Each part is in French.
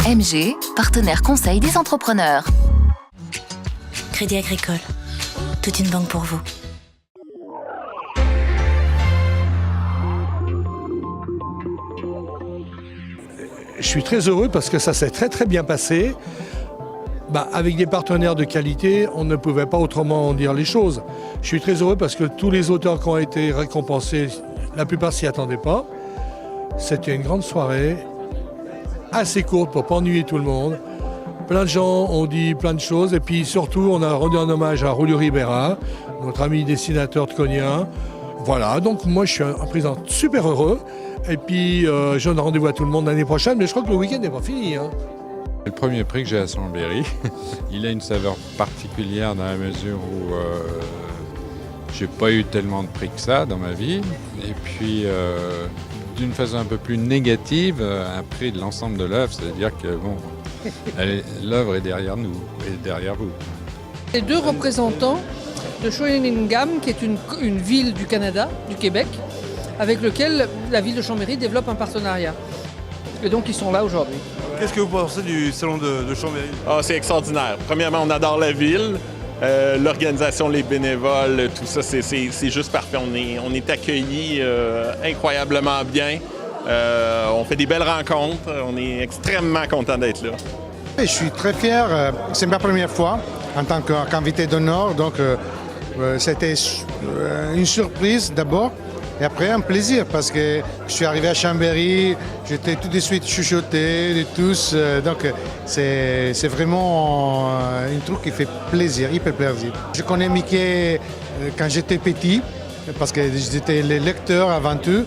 MG, partenaire conseil des entrepreneurs. Crédit Agricole, toute une banque pour vous. Je suis très heureux parce que ça s'est très bien passé. Avec des partenaires de qualité, on ne pouvait pas autrement dire les choses. Je suis très heureux parce que tous les auteurs qui ont été récompensés, la plupart s'y attendaient pas. C'était une grande soirée, assez courte pour ne pas ennuyer tout le monde. Plein de gens ont dit plein de choses et puis surtout on a rendu un hommage à Julio Ribera, notre ami dessinateur de Cognin. Voilà, donc moi je suis un président super heureux et puis je donne rendez-vous à tout le monde l'année prochaine, mais je crois que le week-end n'est pas fini. Le premier prix que j'ai à Chambéry, il a une saveur particulière dans la mesure où j'ai pas eu tellement de prix que ça dans ma vie. Et puis, d'une façon un peu plus négative, un prix de l'ensemble de l'œuvre, c'est-à-dire que l'œuvre est derrière nous et derrière vous. Les deux représentants de Shawinigan, qui est une ville du Canada, du Québec, avec lequel la ville de Chambéry développe un partenariat. Et donc ils sont là aujourd'hui. Qu'est-ce que vous pensez du salon de Chambéry? C'est extraordinaire. Premièrement, on adore la ville. L'organisation, les bénévoles, tout ça, c'est juste parfait. On est accueillis incroyablement bien. On fait des belles rencontres. On est extrêmement content d'être là. Je suis très fier. C'est ma première fois en tant qu'invité d'honneur. Donc, c'était une surprise d'abord. Et après, un plaisir parce que je suis arrivé à Chambéry, j'étais tout de suite chuchoté de tous. Donc, c'est vraiment un truc qui fait plaisir, hyper plaisir. Je connais Mickey quand j'étais petit parce que j'étais lecteur avant tout,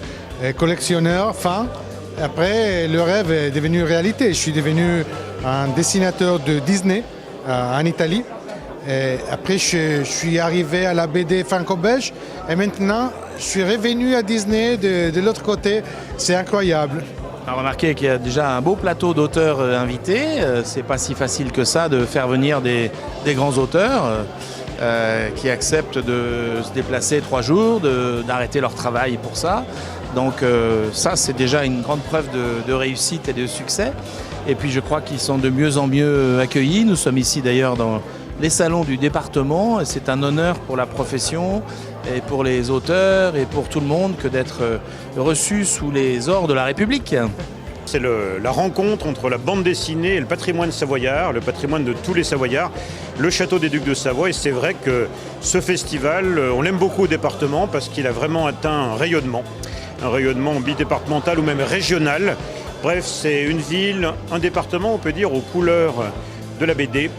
collectionneur, fan. Après, le rêve est devenu réalité. Je suis devenu un dessinateur de Disney en Italie. Et après, je suis arrivé à la BD franco-belge et maintenant, je suis revenu à Disney de l'autre côté. C'est incroyable. On a remarqué qu'il y a déjà un beau plateau d'auteurs invités. C'est pas si facile que ça de faire venir des grands auteurs qui acceptent de se déplacer 3 jours, d'arrêter leur travail pour ça. Donc ça, c'est déjà une grande preuve de réussite et de succès. Et puis je crois qu'ils sont de mieux en mieux accueillis. Nous sommes ici d'ailleurs dans les salons du département. C'est un honneur pour la profession et pour les auteurs et pour tout le monde que d'être reçus sous les ors de la République. C'est la rencontre entre la bande dessinée et le patrimoine savoyard, le patrimoine de tous les Savoyards, le château des Ducs de Savoie. Et c'est vrai que ce festival, on l'aime beaucoup au département parce qu'il a vraiment atteint un rayonnement bidépartemental ou même régional. Bref, c'est une ville, un département, on peut dire, aux couleurs de la BD,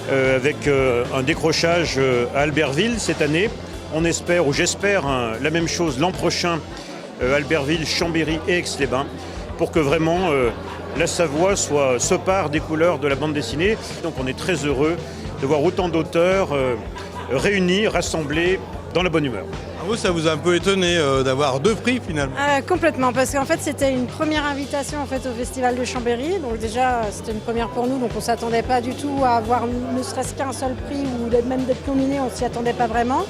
avec un décrochage à Albertville cette année. On espère, ou j'espère, la même chose l'an prochain, Albertville, Chambéry et Aix-les-Bains, pour que vraiment la Savoie se pare des couleurs de la bande dessinée. Donc on est très heureux de voir autant d'auteurs réunis, rassemblés dans la bonne humeur. Vous, ça vous a un peu étonné d'avoir 2 prix finalement? Complètement, parce qu'en fait c'était une première invitation au Festival de Chambéry. Donc déjà c'était une première pour nous, donc on ne s'attendait pas du tout à avoir ne serait-ce qu'un seul prix ou même d'être nominé, on ne s'y attendait pas vraiment.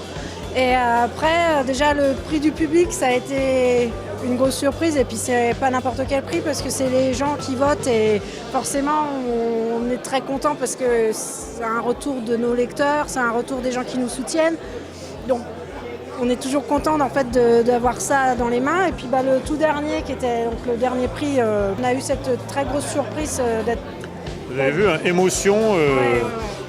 Et après déjà le prix du public, ça a été une grosse surprise, et puis c'est pas n'importe quel prix parce que c'est les gens qui votent et forcément on est très content parce que c'est un retour de nos lecteurs, c'est un retour des gens qui nous soutiennent. Donc on est toujours content en fait d'avoir ça dans les mains. Et puis le tout dernier qui était donc le dernier prix, on a eu cette très grosse surprise d'être. Vous avez vu, émotion Ouais.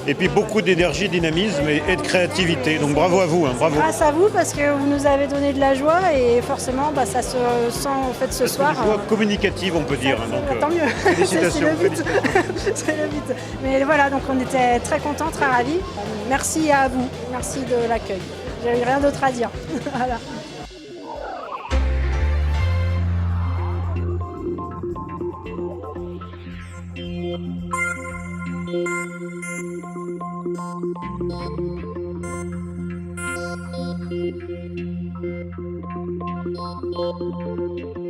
Et puis beaucoup d'énergie, dynamisme et de créativité. Donc bravo à vous, bravo. Grâce à vous parce que vous nous avez donné de la joie et forcément ça se sent en fait ce soir. Une joie communicative, on peut dire. Donc, tant mieux. Félicitations. C'est le but. C'est le but. Mais voilà, donc on était très contents, très ravis. Merci à vous, merci de l'accueil. J'avais rien d'autre à dire. Voilà. Thank you.